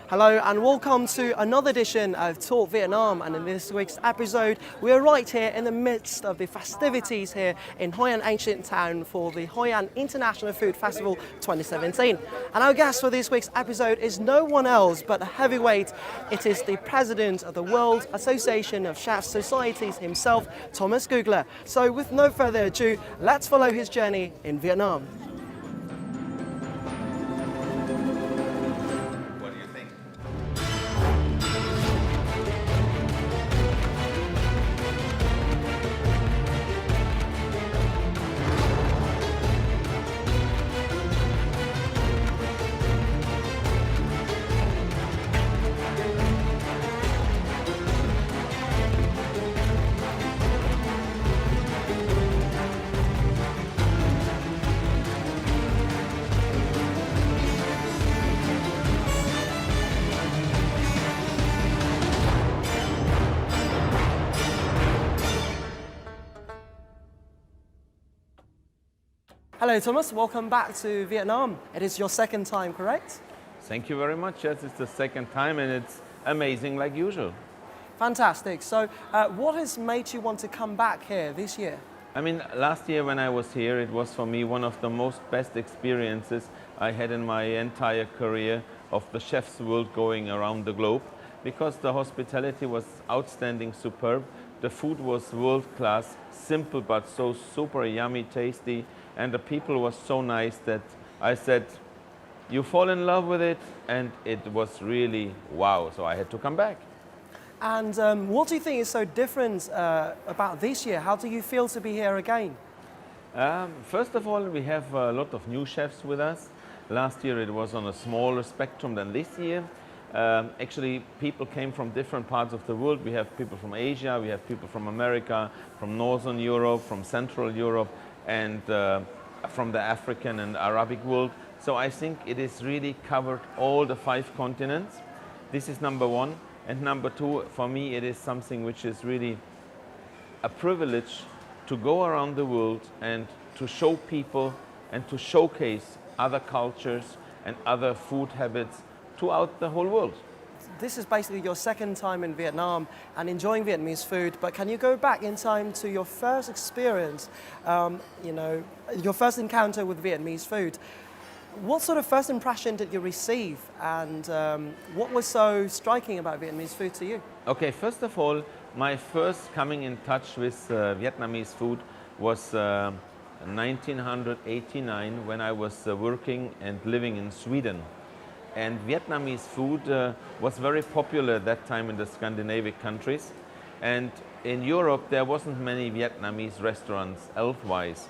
Hello and welcome to another edition of Talk Vietnam, and in this week's episode we're right here in the midst of the festivities here in Hoi An Ancient Town for the Hoi An International Food Festival 2017. And our guest for this week's episode is no one else but a heavyweight. It is the president of the World Association of Chefs Societies himself, Thomas Gugler. So with no further ado, let's follow his journey in Vietnam. Hello Thomas, welcome back to Vietnam. It is your second time, correct? Thank you very much. Yes, it's the second time and it's amazing like usual. Fantastic. So what has made you want to come back here this year? I mean, last year when I was here, it was for me one of the most best experiences I had in my entire career of the chef's world going around the globe, because the hospitality was outstanding, superb. The food was world class, simple but so super yummy, tasty. And the people was so nice that I said, you fall in love with it, and it was really wow, so I had to come back. And what do you think is so different about this year? How do you feel to be here again? First of all, we have a lot of new chefs with us. Last year it was on a smaller spectrum than this year. Actually, people came from different parts of the world. We have people from Asia, we have people from America, from Northern Europe, from Central Europe, and from the African and Arabic world. So I think it is really covered all the 5 continents. This is number one. And number two, for me, it is something which is really a privilege to go around the world and to show people and to showcase other cultures and other food habits throughout the whole world. This is basically your second time in Vietnam and enjoying Vietnamese food, but can you go back in time to your first experience, your first encounter with Vietnamese food? What sort of first impression did you receive, and what was so striking about Vietnamese food to you? Okay, first of all, my first coming in touch with Vietnamese food was 1989, when I was working and living in Sweden. And Vietnamese food was very popular at that time in the Scandinavian countries. And in Europe, there wasn't many Vietnamese restaurants elsewise.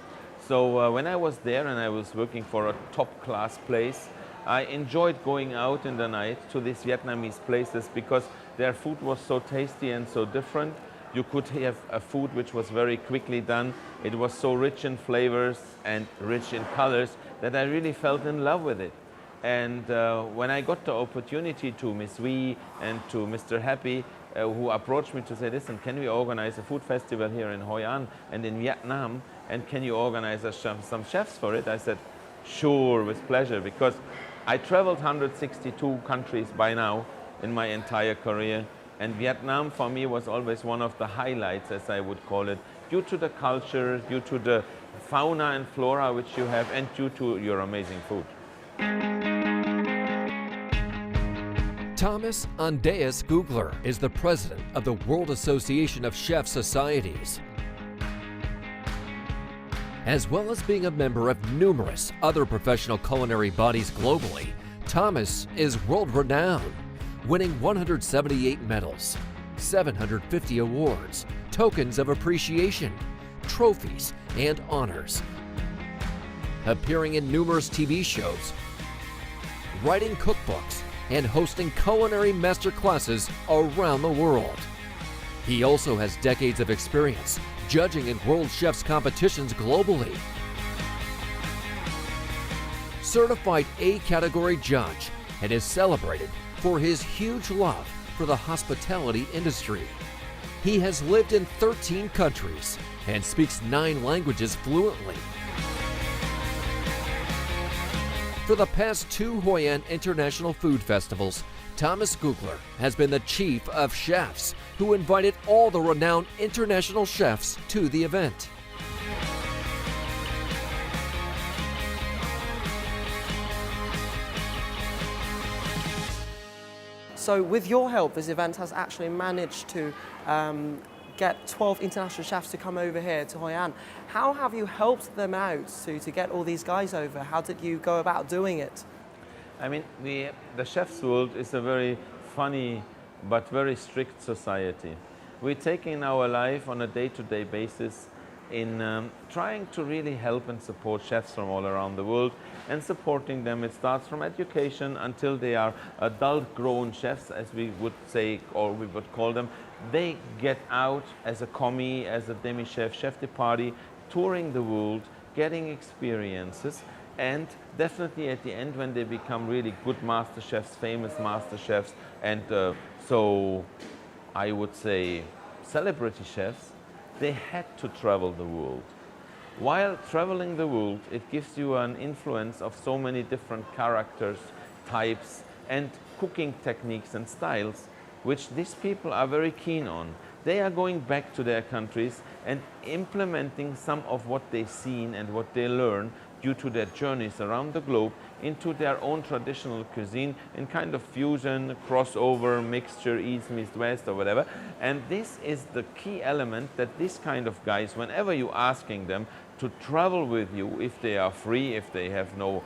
So when I was there and I was working for a top-class place, I enjoyed going out in the night to these Vietnamese places because their food was so tasty and so different. You could have a food which was very quickly done. It was so rich in flavors and rich in colors that I really fell in love with it. And when I got the opportunity to Miss Wee and to Mr. Happy, who approached me to say, listen, can we organize a food festival here in Hoi An and in Vietnam, and can you organize some chefs for it? I said, sure, with pleasure, because I traveled 162 countries by now in my entire career, and Vietnam for me was always one of the highlights, as I would call it, due to the culture, due to the fauna and flora which you have, and due to your amazing food. Thomas Andreas Gugler is the president of the World Association of Chefs Societies. As well as being a member of numerous other professional culinary bodies globally, Thomas is world-renowned, winning 178 medals, 750 awards, tokens of appreciation, trophies, and honors. Appearing in numerous TV shows, writing cookbooks, and hosting culinary master classes around the world. He also has decades of experience judging in Worldchefs competitions globally. Certified A-category judge, and is celebrated for his huge love for the hospitality industry. He has lived in 13 countries and speaks 9 languages fluently. For the past 2 Hoi An International Food Festivals, Thomas Gugler has been the chief of chefs who invited all the renowned international chefs to the event. So with your help, this event has actually managed to get 12 international chefs to come over here to Hoi An. How have you helped them out to get all these guys over? How did you go about doing it? I mean, the chef's world is a very funny but very strict society. We're taking our life on a day-to-day basis in trying to really help and support chefs from all around the world and supporting them. It starts from education until they are adult grown chefs, as we would say, or we would call them. They get out as a commis, as a demi-chef, chef de partie, touring the world, getting experiences, and definitely at the end when they become really good master chefs, famous master chefs, and so I would say celebrity chefs, they had to travel the world. While traveling the world, it gives you an influence of so many different characters, types, and cooking techniques and styles, which these people are very keen on. They are going back to their countries and implementing some of what they've seen and what they learn due to their journeys around the globe into their own traditional cuisine in kind of fusion, crossover, mixture, East meets West or whatever. And this is the key element that this kind of guys, whenever you're asking them to travel with you, if they are free, if they have no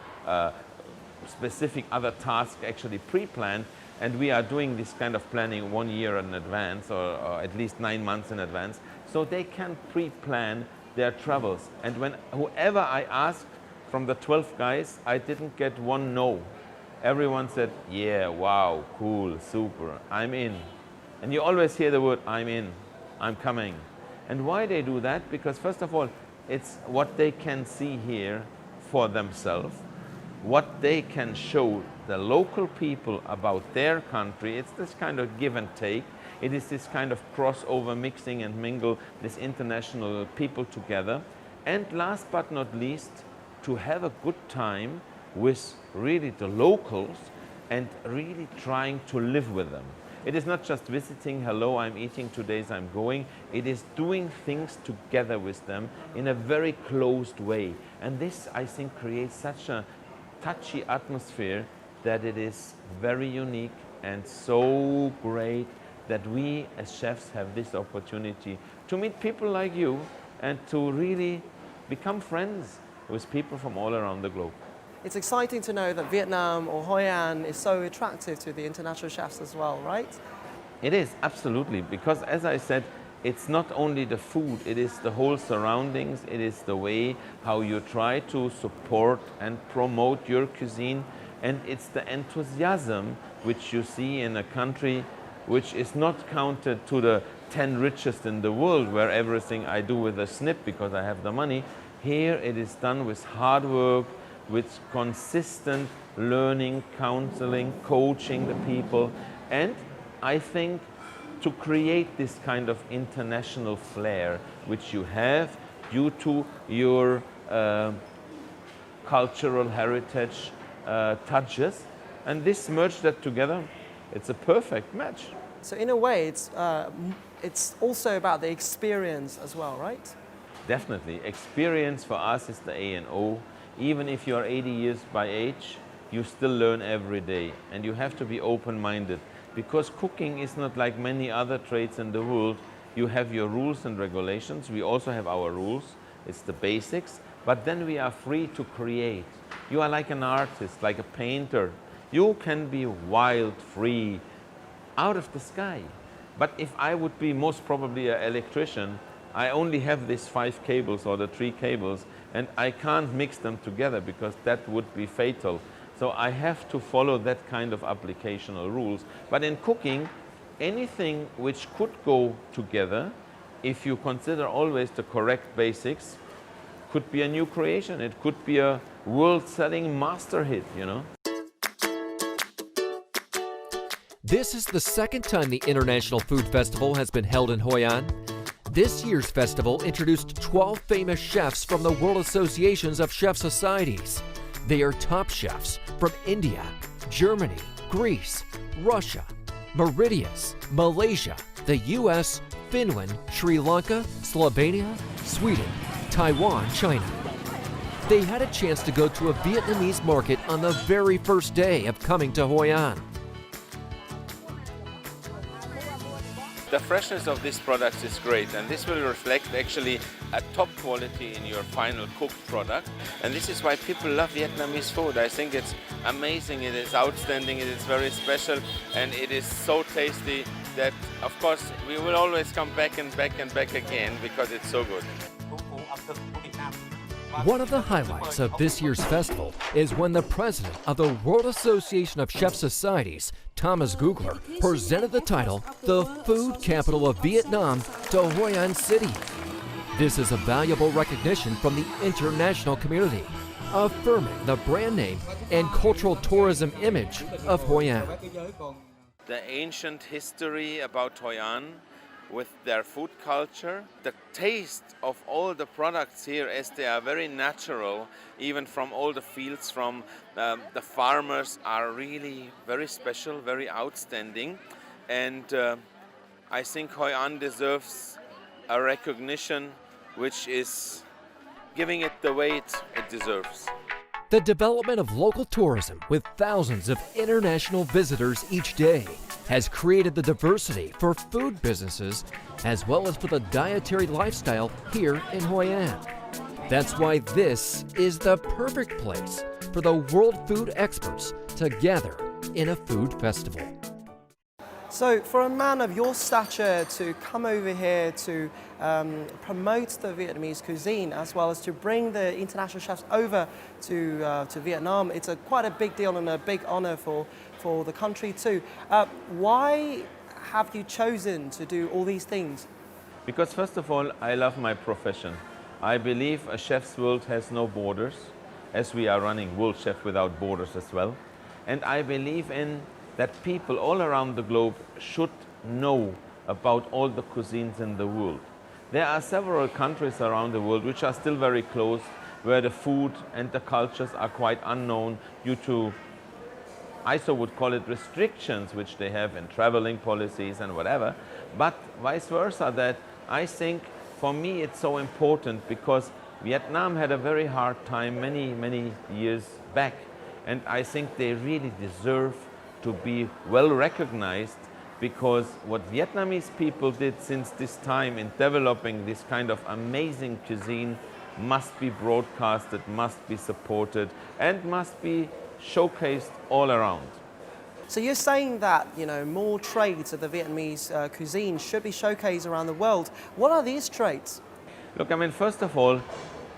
specific other task actually pre-planned, and we are doing this kind of planning 1 year in advance or at least 9 months in advance, so they can pre-plan their travels. And when whoever I asked from the 12 guys, I didn't get one no. Everyone said, yeah, wow, cool, super, I'm in. And you always hear the word, I'm in, I'm coming. And why they do that? Because first of all, it's what they can see here for themselves, what they can show the local people about their country. It's this kind of give and take. It is this kind of crossover, mixing and mingle, this international people together. And last but not least, to have a good time with really the locals and really trying to live with them. It is not just visiting, hello, I'm eating, today's I'm going. It is doing things together with them in a very closed way. And this, I think, creates such a touchy atmosphere that it is very unique and so great that we as chefs have this opportunity to meet people like you and to really become friends with people from all around the globe. It's exciting to know that Vietnam or Hoi An is so attractive to the international chefs as well, right? It is, absolutely, because as I said, it's not only the food, it is the whole surroundings, it is the way how you try to support and promote your cuisine, and it's the enthusiasm which you see in a country which is not counted to the 10 richest in the world, where everything I do with a snip because I have the money. Here it is done with hard work, with consistent learning, counseling, coaching the people, and I think to create this kind of international flair which you have due to your cultural heritage touches, and this merge that together, it's a perfect match. So in a way, it's also about the experience as well, right? Definitely. Experience for us is the A and O. Even if you are 80 years by age, you still learn every day, and you have to be open-minded, because cooking is not like many other trades in the world. You have your rules and regulations. We also have our rules. It's the basics, but then we are free to create. You are like an artist, like a painter. You can be wild, free, out of the sky. But if I would be most probably an electrician, I only have these 5 cables or the 3 cables, and I can't mix them together because that would be fatal. So I have to follow that kind of applicational rules. But in cooking, anything which could go together, if you consider always the correct basics, could be a new creation. It could be a world-selling master hit, you know. This is the second time the International Food Festival has been held in Hoi An. This year's festival introduced 12 famous chefs from the World Associations of Chef Societies. They are top chefs from India, Germany, Greece, Russia, Mauritius, Malaysia, the US, Finland, Sri Lanka, Slovenia, Sweden, Taiwan, China. They had a chance to go to a Vietnamese market on the very first day of coming to Hoi An. The freshness of these products is great, and this will reflect actually a top quality in your final cooked product. And this is why people love Vietnamese food. I think it's amazing, it is outstanding, it is very special, and it is so tasty that, of course, we will always come back and back and back again because it's so good. One of the highlights of this year's festival is when the president of the World Association of Chef Societies, Thomas Gugler, presented the title, the Food Capital of Vietnam, to Hoi An City. This is a valuable recognition from the international community, affirming the brand name and cultural tourism image of Hoi An. The ancient history about Hoi An, with their food culture, the taste of all the products here, as they are very natural, even from all the fields, from the farmers, are really very special, very outstanding. And I think Hoi An deserves a recognition which is giving it the weight it deserves. The development of local tourism with thousands of international visitors each day has created the diversity for food businesses as well as for the dietary lifestyle here in Hoi An. That's why this is the perfect place for the world food experts to gather in a food festival. So for a man of your stature to come over here to promote the Vietnamese cuisine as well as to bring the international chefs over to Vietnam, it's quite a big deal and a big honor for the country too. Why have you chosen to do all these things? Because first of all, I love my profession. I believe a chef's world has no borders, as we are running Worldchefs without borders as well. And I believe in that people all around the globe should know about all the cuisines in the world. There are several countries around the world which are still very closed, where the food and the cultures are quite unknown due to, I so would call it, restrictions which they have in traveling policies and whatever. But vice versa, that I think for me it's so important because Vietnam had a very hard time many years back, and I think they really deserve to be well recognized, because what Vietnamese people did since this time in developing this kind of amazing cuisine must be broadcasted, must be supported, and must be showcased all around. So you're saying that, you know, more traits of the Vietnamese cuisine should be showcased around the world. What are these traits? Look, I mean, first of all,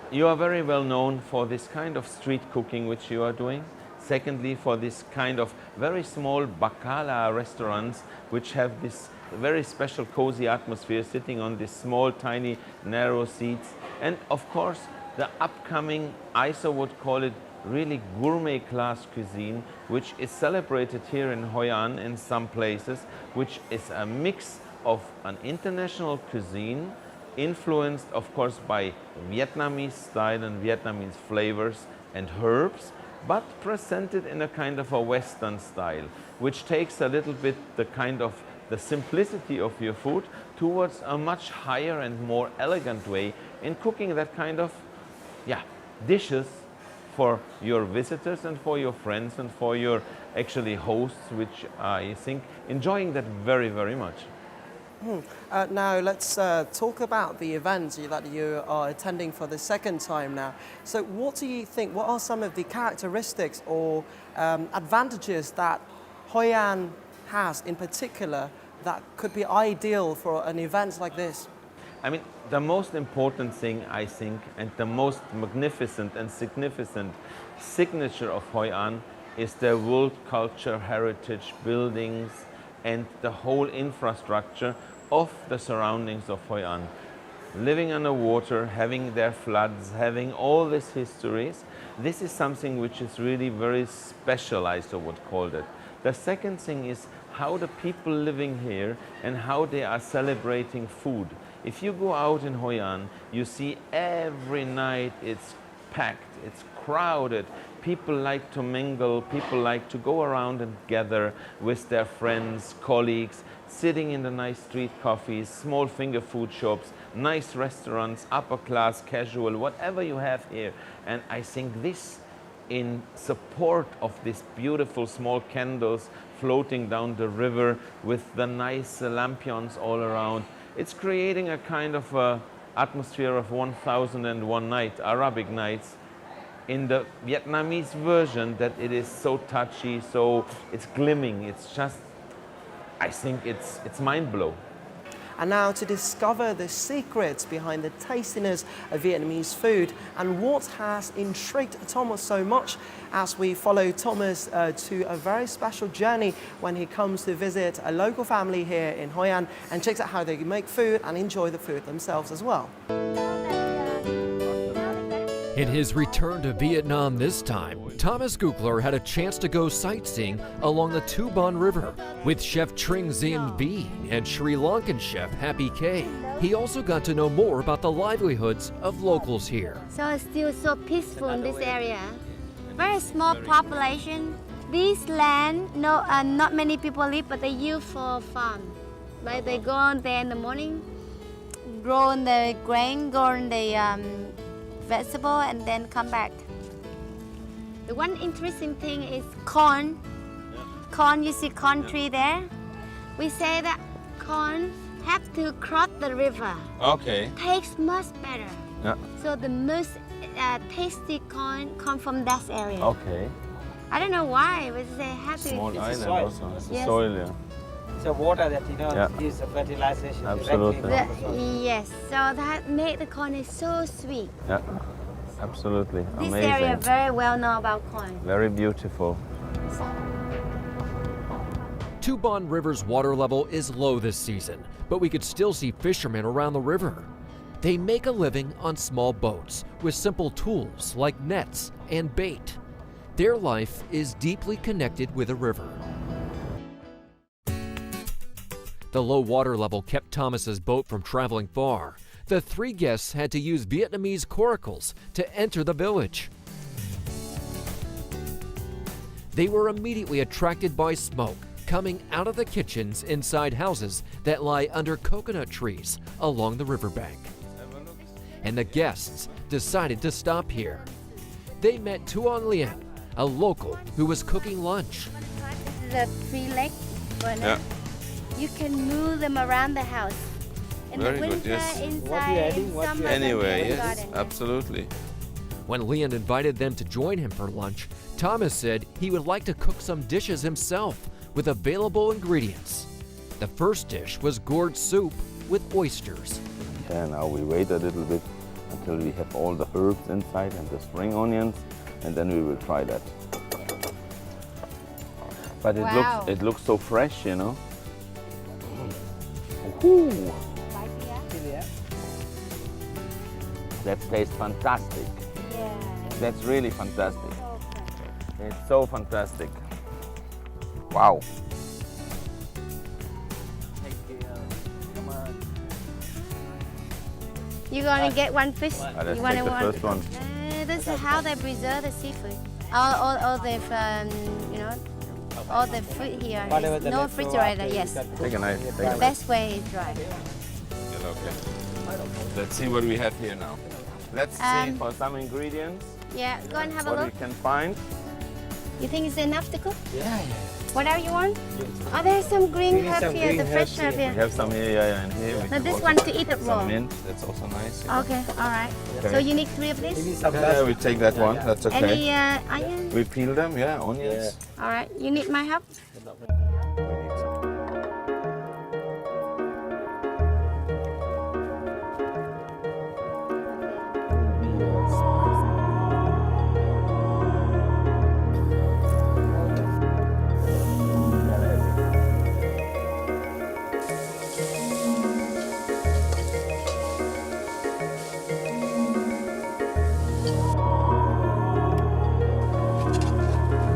you are very well known for this kind of street cooking which you are doing. Secondly, for this kind of very small bacala restaurants which have this very special cozy atmosphere, sitting on these small, tiny, narrow seats. And of course, the upcoming, I so would call it, really gourmet class cuisine, which is celebrated here in Hoi An in some places, which is a mix of an international cuisine influenced, of course, by Vietnamese style and Vietnamese flavors and herbs, but presented in a kind of a Western style, which takes a little bit the kind of the simplicity of your food towards a much higher and more elegant way in cooking that kind of dishes for your visitors and for your friends and for your actually hosts, which I think enjoying that very, very much. Now let's talk about the events that you are attending for the second time now. So what do you think, what are some of the characteristics or advantages that Hoi An has in particular that could be ideal for an event like this? I mean, the most important thing, I think, and the most magnificent and significant signature of Hoi An is their world culture heritage buildings and the whole infrastructure of the surroundings of Hoi An. Living underwater, having their floods, having all these histories, this is something which is really very special, I so would call it. The second thing is how the people living here and how they are celebrating food. If you go out in Hoi An, you see every night it's packed, it's crowded. People like to mingle, people like to go around and gather with their friends, colleagues, sitting in the nice street coffees, small finger food shops, nice restaurants, upper class, casual, whatever you have here. And I think this, in support of these beautiful small candles floating down the river with the nice lampions all around, it's creating a kind of atmosphere of 1001 night, Arabic nights, in the Vietnamese version, that it is so touchy, so it's glimming. It's just, I think it's mind-blowing. And now to discover the secrets behind the tastiness of Vietnamese food and what has intrigued Thomas so much, as we follow Thomas to a very special journey when he comes to visit a local family here in Hoi An and checks out how they make food and enjoy the food themselves as well. In his return to Vietnam this time, Thomas Gugler had a chance to go sightseeing along the Tu Bon River with Chef Tring Dien V and Sri Lankan chef Happy K. He also got to know more about the livelihoods of locals here. So it's still so peaceful in this area. Very small population. This land, not many people live, but they use for farm. Like they go on there in the morning, grow the grain, grow the vegetable, and then come back. The one interesting thing is corn. Corn, you see corn tree there? We say that corn have to cross the river. Okay. Tastes much better. Yeah. So the most tasty corn come from that area. Okay. I don't know why, but they have to. Small island soil. also. It's Yes. soil, yeah. So water that Yeah. is a fertilization. Absolutely. Yes, so that made the corn is so sweet. Yeah. Absolutely. This Amazing. area very well known about corn. Very beautiful. Tu Bon River's water level is low this season, but we could still see fishermen around the river. They make a living on small boats with simple tools like nets and bait. Their life is deeply connected with the river. The low water level kept Thomas's boat from traveling far. The three guests had to use Vietnamese coracles to enter the village. They were immediately attracted by smoke coming out of the kitchens inside houses that lie under coconut trees along the riverbank. And the guests decided to stop here. They met Tuan Lien, a local who was cooking lunch. This is a 3-leg burner. Yeah. You can move them around the house. In Very the good, winter, yes. inside, What you adding? in What you summer, adding? Anyway, in the yes, garden. absolutely. When Lien invited them to join him for lunch, Thomas said he would like to cook some dishes himself with available ingredients. The first dish was gourd soup with oysters. Yeah, now we wait a little bit until we have all the herbs inside and the spring onions, and then we will try that. But Wow. it looks so fresh, you know. Ooh, that tastes fantastic. Yeah. That's really fantastic. It's so fantastic. Wow. You're gonna get one fish. Let's You wanna take the one? first one. This is how they preserve the seafood. All the all the food here. Whatever Is the no leftover refrigerator. after Yes. you cut Take a knife. Take a The knife. best way is dry. Okay. Let's see what we have here now. Let's see Um, for some ingredients Yeah. Go and have a what we look. can find. You think it's enough to cook? Yeah. Whatever you want. Oh, there's some green We need herb some here. green The fresh herbs herb here. here. We have some here, and here. We Now can this also one to eat it raw. some mint. That's also nice. Okay. All right. Okay. So you need 3 of Maybe these. some Yeah, we take that one. That's okay. Any onion? We peel them, yeah, onions. All right. You need my help? We need some.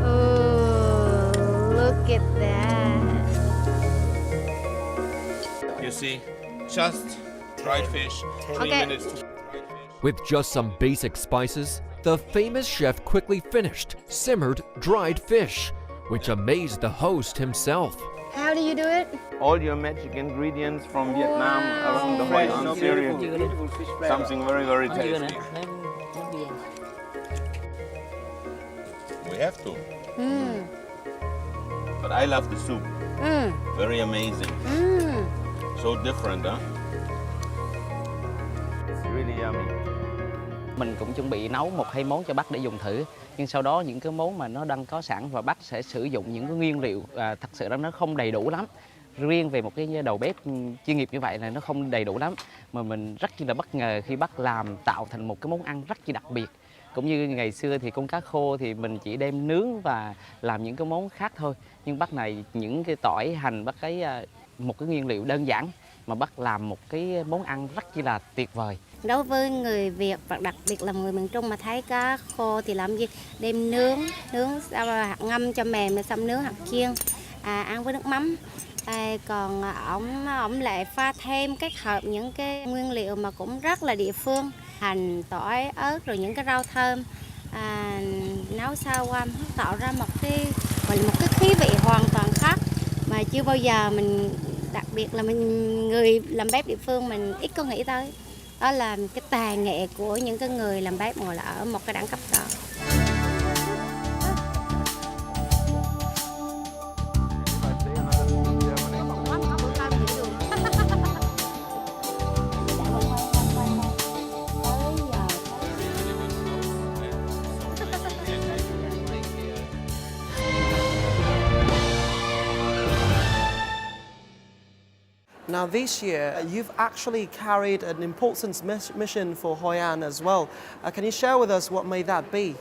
Oh, look at that. You see, just dried fish, 3 Okay. minutes to With just some basic spices, the famous chef quickly finished simmered dried fish, which amazed the host himself. How do you do it? All your magic ingredients from Vietnam around the Fresh, Hoi An beautiful, series. beautiful fish flavor. Something very, very tasty. We have to. But I love the soup. Very amazing. So different, huh? It's really yummy. Mình cũng chuẩn bị nấu 1-2 món cho bác để dùng thử. Nhưng sau đó những cái món mà nó đang có sẵn và bác sẽ sử dụng những cái nguyên liệu thật sự nó không đầy đủ lắm. Riêng về một cái đầu bếp chuyên nghiệp như vậy là nó không đầy đủ lắm. Mà mình rất là bất ngờ khi bác làm tạo thành một cái món ăn rất là đặc biệt. Cũng như ngày xưa thì con cá khô thì mình chỉ đem nướng và làm những cái món khác thôi. Nhưng bác này những cái tỏi hành bác cái một cái nguyên liệu đơn giản mà bác làm một cái món ăn rất là tuyệt vời. Đối với người Việt và đặc biệt là người miền Trung mà thấy cá khô thì làm gì? Đem nướng sau hạt ngâm cho mềm xong nướng hạt chiên, ăn với nước mắm. Còn ổng lại pha thêm kết hợp những cái nguyên liệu mà cũng rất là địa phương, hành, tỏi, ớt rồi những cái rau thơm, nấu sao qua tạo ra một cái khí vị hoàn toàn khác mà chưa bao giờ mình, đặc biệt là mình người làm bếp địa phương mình ít có nghĩ tới. Đó là cái tài nghệ của những cái người làm bếp ngồi là ở một cái đẳng cấp đó. Now this year, you've actually carried an important mission for Hoi An as well. Can you share with us what may that be?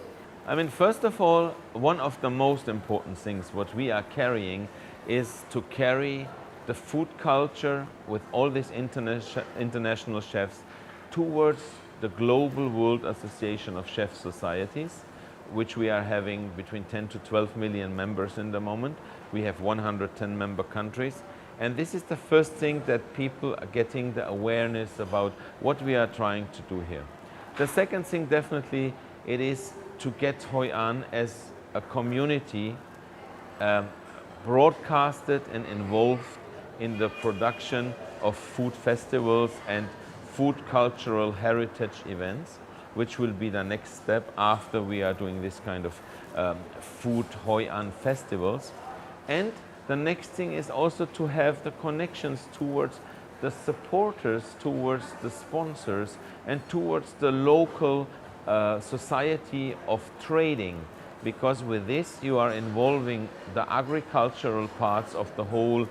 I mean, first of all, one of the most important things what we are carrying is to carry the food culture with all these international chefs towards the Global World Association of Chef Societies, which we are having between 10 to 12 million members in the moment. We have 110 member countries. And this is the first thing that people are getting the awareness about what we are trying to do here. The second thing, definitely, it is to get Hoi An as a community broadcasted and involved in the production of food festivals and food cultural heritage events, which will be the next step after we are doing this kind of food Hoi An festivals. And the next thing is also to have the connections towards the supporters, towards the sponsors, and towards the local society of trading. Because with this you are involving the agricultural parts of the whole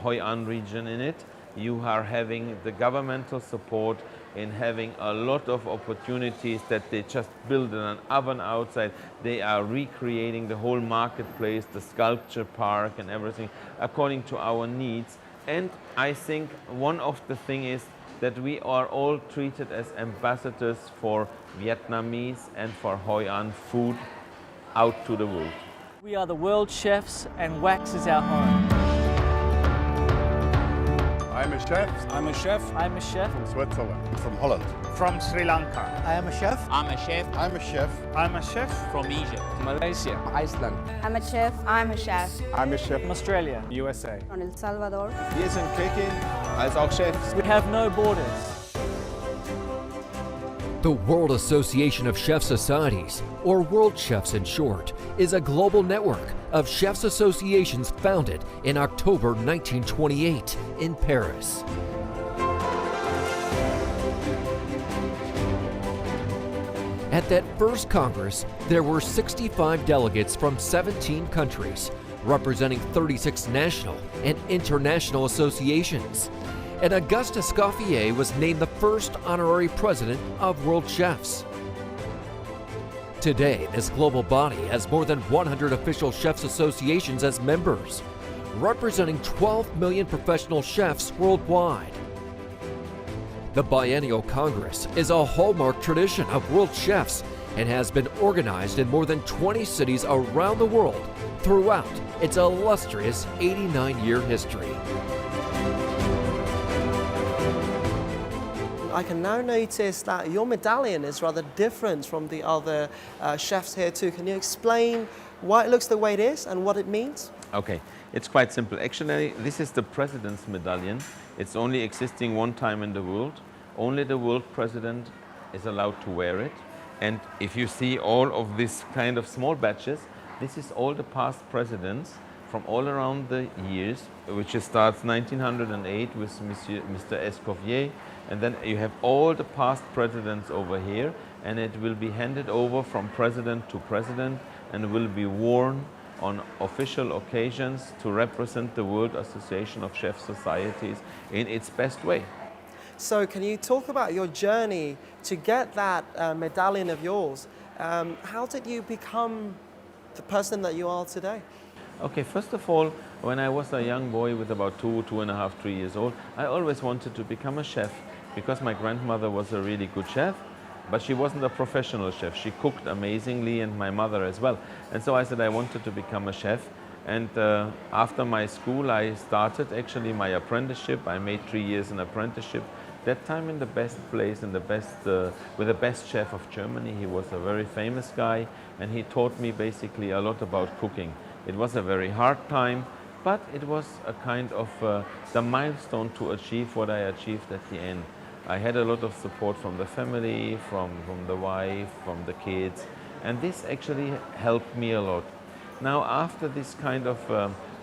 Hoi An region in it. You are having the governmental support in having a lot of opportunities that they just build an oven outside. They are recreating the whole marketplace, the sculpture park and everything according to our needs. And I think one of the things is that we are all treated as ambassadors for Vietnamese and for Hoi An food out to the world. We are the world chefs and wax is our home. I'm a chef. I'm a chef. I'm a chef. From Switzerland. From Holland. From Sri Lanka. I am a chef. I'm a chef. I'm a chef. I'm a chef. From Egypt. Malaysia. Iceland. I'm a chef. I'm a chef. I'm a chef. From Australia. USA. From El Salvador. Wir sind Köche als auch Chefs. We have no borders. The World Association of Chef Societies, or Worldchefs in short, is a global network of chefs associations founded in October 1928 in Paris. At that first Congress, there were 65 delegates from 17 countries, representing 36 national and international associations. And Auguste Escoffier was named the first honorary president of Worldchefs. Today, this global body has more than 100 official chefs associations as members, representing 12 million professional chefs worldwide. The Biennial Congress is a hallmark tradition of Worldchefs and has been organized in more than 20 cities around the world throughout its illustrious 89-year history. I can now notice that your medallion is rather different from the other chefs here too. Can you explain why it looks the way it is and what it means? Okay, it's quite simple. Actually, this is the president's medallion. It's only existing one time in the world. Only the world president is allowed to wear it. And if you see all of this kind of small badges, this is all the past presidents from all around the years, which starts 1908 with Mr. Escoffier, and then you have all the past presidents over here, and it will be handed over from president to president and will be worn on official occasions to represent the World Association of Chef Societies in its best way. So can you talk about your journey to get that medallion of yours? How did you become the person that you are today? Okay, first of all, when I was a young boy with about 2.5, 3 years old, I always wanted to become a chef because my grandmother was a really good chef, but she wasn't a professional chef. She cooked amazingly, and my mother as well. And so I said I wanted to become a chef. And after my school, I started actually my apprenticeship. I made 3 years in apprenticeship. That time in the best place, in the best, with the best chef of Germany. He was a very famous guy, and he taught me basically a lot about cooking. It was a very hard time, but it was a kind of the milestone to achieve what I achieved at the end. I had a lot of support from the family, from the wife, from the kids, and this actually helped me a lot. Now, after this kind of,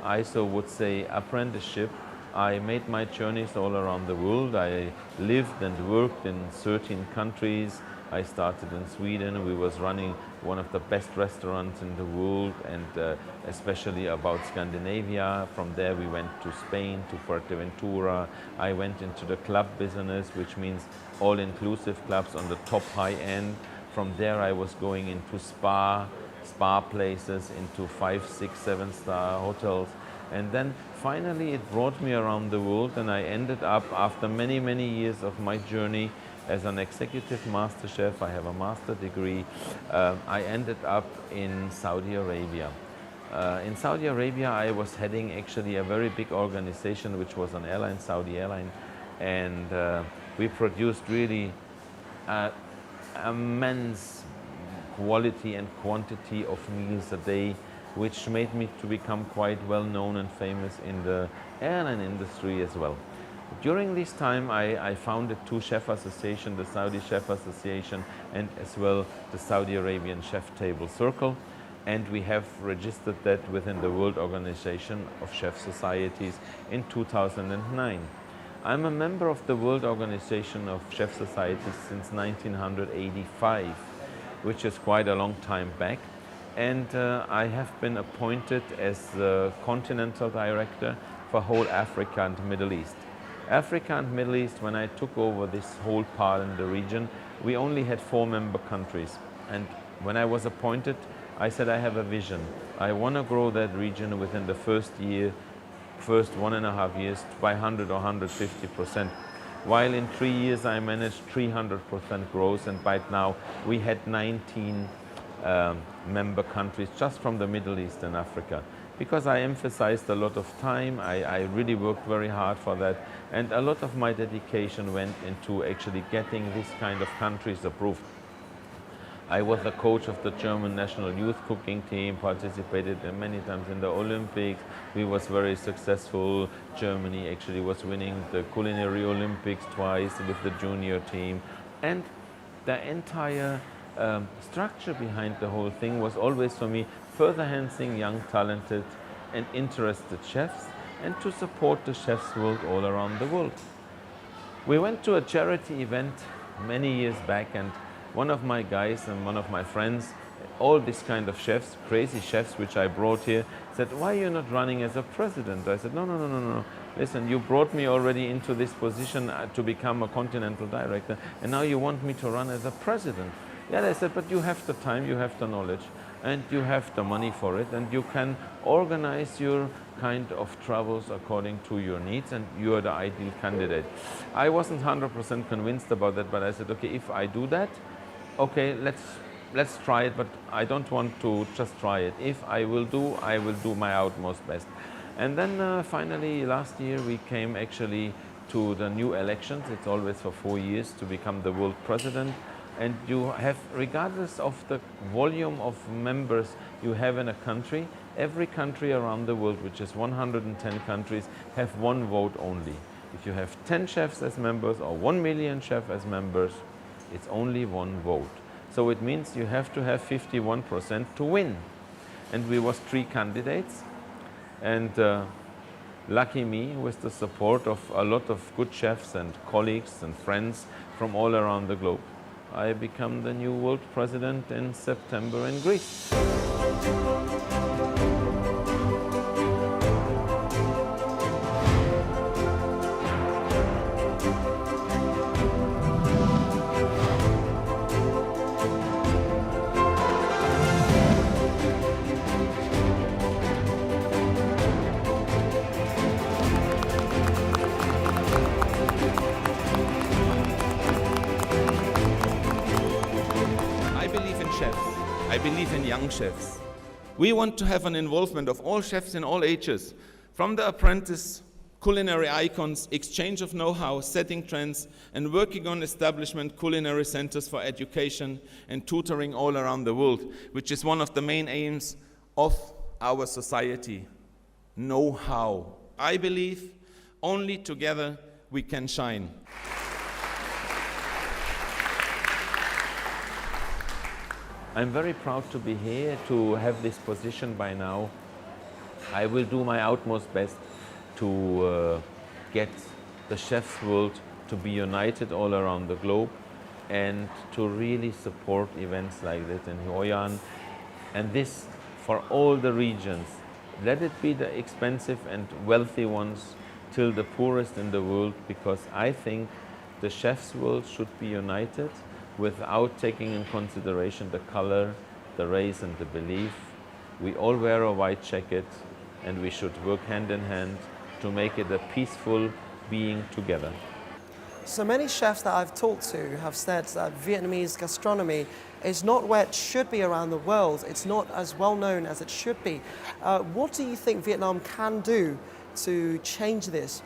I so would say, apprenticeship, I made my journeys all around the world. I lived and worked in 13 countries. I started in Sweden. We was running one of the best restaurants in the world, and especially about Scandinavia. From there we went to Spain, to Fuerteventura. I went into the club business, which means all-inclusive clubs on the top high end. From there I was going into spa places, into 5, 6, 7-star hotels. And then finally it brought me around the world, and I ended up, after many, many years of my journey, as an executive master chef. I have a master degree. I ended up in Saudi Arabia. In Saudi Arabia, I was heading actually a very big organization, which was an airline, Saudi airline, and we produced really immense quality and quantity of meals a day, which made me to become quite well known and famous in the airline industry as well. During this time, I founded 2 chef associations, the Saudi Chef Association and as well the Saudi Arabian Chef Table Circle, and we have registered that within the World Organization of Chef Societies in 2009. I'm a member of the World Organization of Chef Societies since 1985, which is quite a long time back, and I have been appointed as the Continental Director for whole Africa and Middle East. Africa and Middle East, when I took over this whole part in the region, we only had 4 member countries. And when I was appointed, I said I have a vision. I want to grow that region within the first 1.5 years by 100 or 150%. While in 3 years I managed 300% growth, and by now we had 19 member countries just from the Middle East and Africa. Because I emphasized a lot of time, I really worked very hard for that, and a lot of my dedication went into actually getting this kind of countries approved. I was the coach of the German national youth cooking team, participated many times in the Olympics. We was very successful. Germany actually was winning the culinary Olympics twice with the junior team, and the entire structure behind the whole thing was always for me further enhancing young, talented and interested chefs, and to support the chefs world all around the world. We went to a charity event many years back, and one of my guys and one of my friends, all these kind of chefs, crazy chefs which I brought here, said, "Why are you not running as a president?" I said, no. Listen, you brought me already into this position to become a continental director, and now you want me to run as a president. Yeah, they said, but you have the time, you have the knowledge, and you have the money for it, and you can organize your kind of travels according to your needs, and you are the ideal candidate. I wasn't 100% convinced about that, but I said, okay, if I do that, okay, let's try it, but I don't want to just try it. If I will do my utmost best. And then finally last year we came actually to the new elections. It's always for 4 years to become the world president. And you have, regardless of the volume of members you have in a country, every country around the world, which is 110 countries, have one vote only. If you have 10 chefs as members or 1 million chefs as members, it's only one vote. So it means you have to have 51% to win. And we was 3 candidates. And lucky me, with the support of a lot of good chefs and colleagues and friends from all around the globe, I become the new world president in September in Greece. I believe in young chefs. We want to have an involvement of all chefs in all ages, from the apprentice, culinary icons, exchange of know-how, setting trends, and working on establishment culinary centers for education and tutoring all around the world, which is one of the main aims of our society. Know-how. I believe only together we can shine. I'm very proud to be here, to have this position by now. I will do my utmost best to get the chef's world to be united all around the globe and to really support events like this in Hoi An. And this for all the regions. Let it be the expensive and wealthy ones till the poorest in the world, because I think the chef's world should be united without taking in consideration the color, the race and the belief. We all wear a white jacket and we should work hand in hand to make it a peaceful being together. So many chefs that I've talked to have said that Vietnamese gastronomy is not where it should be around the world. It's not as well known as it should be. What do you think Vietnam can do to change this?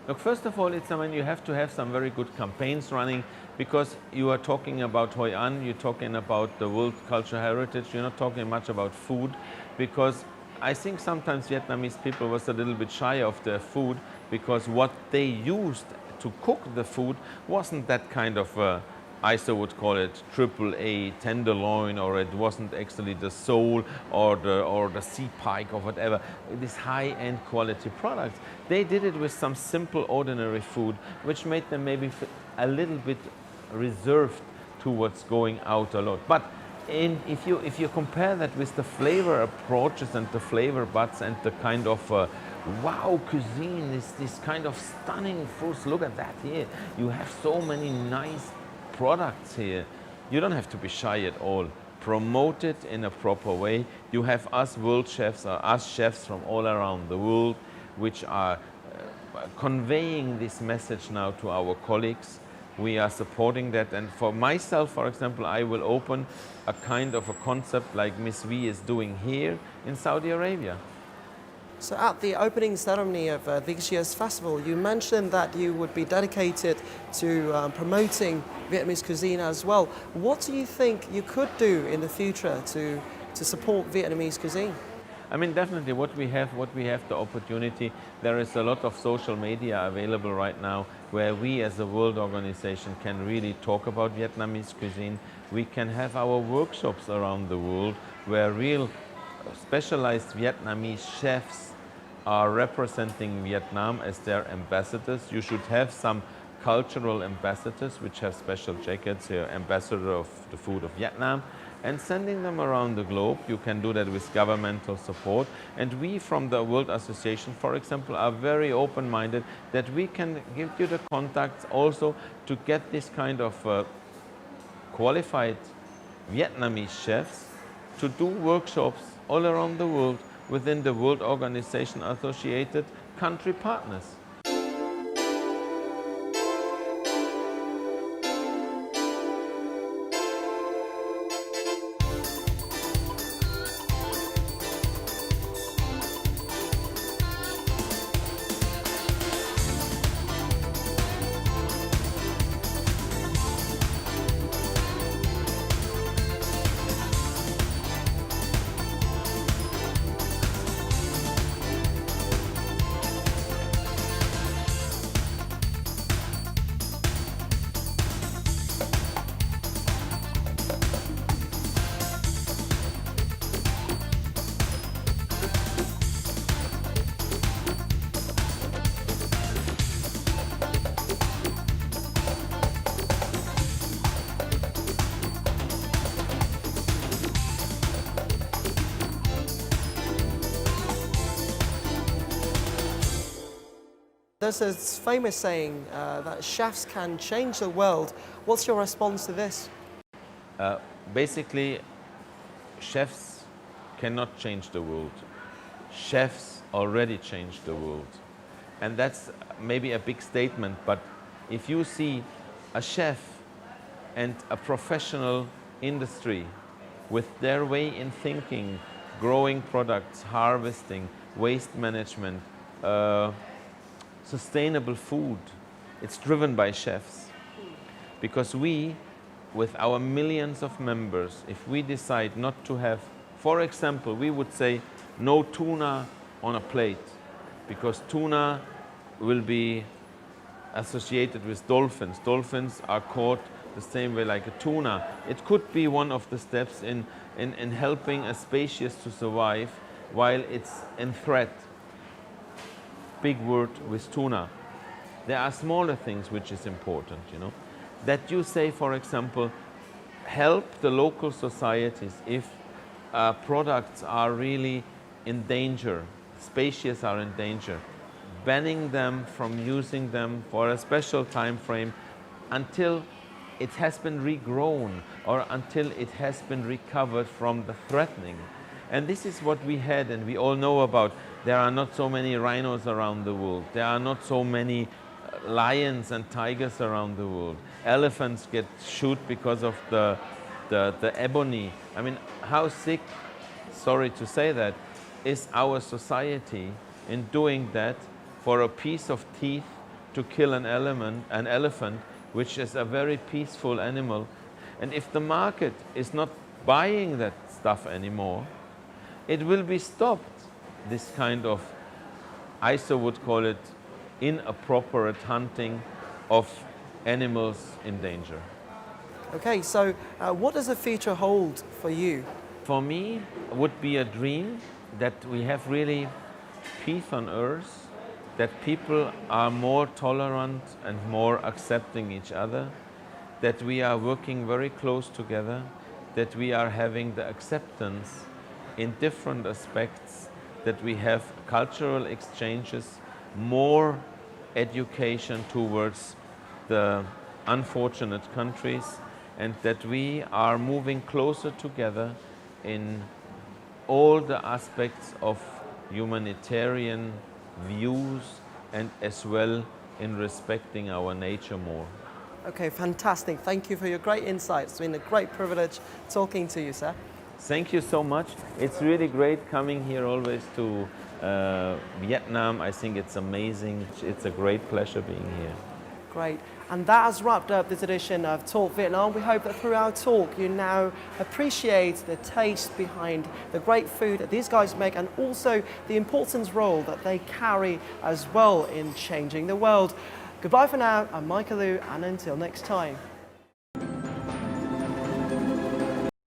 Look, first of all, you have to have some very good campaigns running, because you are talking about Hoi An, you're talking about the world cultural heritage, you're not talking much about food, because I think sometimes Vietnamese people was a little bit shy of their food, because what they used to cook the food wasn't that kind of, I would call it AAA tenderloin, or it wasn't actually the sole or the sea pike or whatever, this high-end quality products. They did it with some simple ordinary food, which made them maybe a little bit reserved towards going out a lot. But if you compare that with the flavor approaches and the flavor buds and the kind of wow cuisine, this kind of stunning foods, look at that here. You have so many nice products here. You don't have to be shy at all. Promote it in a proper way. You have us world chefs, us chefs from all around the world, which are conveying this message now to our colleagues. We are supporting that, and for myself, for example, I will open a kind of a concept like Miss V is doing here in Saudi Arabia. So at the opening ceremony of this year's festival, you mentioned that you would be dedicated to promoting Vietnamese cuisine as well. What do you think you could do in the future to support Vietnamese cuisine? I mean, definitely what we have the opportunity. There is a lot of social media available right now where we as a world organization can really talk about Vietnamese cuisine. We can have our workshops around the world where real specialized Vietnamese chefs are representing Vietnam as their ambassadors. You should have some cultural ambassadors which have special jackets here, ambassador of the food of Vietnam, and sending them around the globe. You can do that with governmental support. And we from the World Association, for example, are very open-minded that we can give you the contacts also to get this kind of qualified Vietnamese chefs to do workshops all around the world within the World Organization associated country partners. There's a famous saying that chefs can change the world. What's your response to this? Basically, chefs cannot change the world. Chefs already changed the world. And that's maybe a big statement, but if you see a chef and a professional industry with their way in thinking, growing products, harvesting, waste management, sustainable food, it's driven by chefs. Because we, with our millions of members, if we decide not to have, for example, we would say no tuna on a plate, because tuna will be associated with dolphins. Dolphins are caught the same way like a tuna. It could be one of the steps in helping a species to survive while it's in threat. Big word with tuna. There are smaller things which is important, you know. That you say, for example, help the local societies if products are really in danger, species are in danger, banning them from using them for a special time frame until it has been regrown or until it has been recovered from the threatening. And this is what we had, and we all know about. There are not so many rhinos around the world. There are not so many lions and tigers around the world. Elephants get shot because of the ebony. I mean, how sick, sorry to say that, is our society in doing that for a piece of teeth to kill an elephant, which is a very peaceful animal. And if the market is not buying that stuff anymore, it will be stopped, this kind of, I so would call it, inappropriate hunting of animals in danger. Okay, so what does the future hold for you? For me, it would be a dream that we have really peace on earth, that people are more tolerant and more accepting each other, that we are working very close together, that we are having the acceptance in different aspects, that we have cultural exchanges, more education towards the unfortunate countries, and that we are moving closer together in all the aspects of humanitarian views and as well in respecting our nature more. Okay, fantastic. Thank you for your great insights. It's been a great privilege talking to you, sir. Thank you so much. It's really great coming here always to Vietnam. I think it's amazing. It's a great pleasure being here. Great. And that has wrapped up this edition of Talk Vietnam. We hope that through our talk you now appreciate the taste behind the great food that these guys make and also the important role that they carry as well in changing the world. Goodbye for now. I'm Michael Liu, and until next time.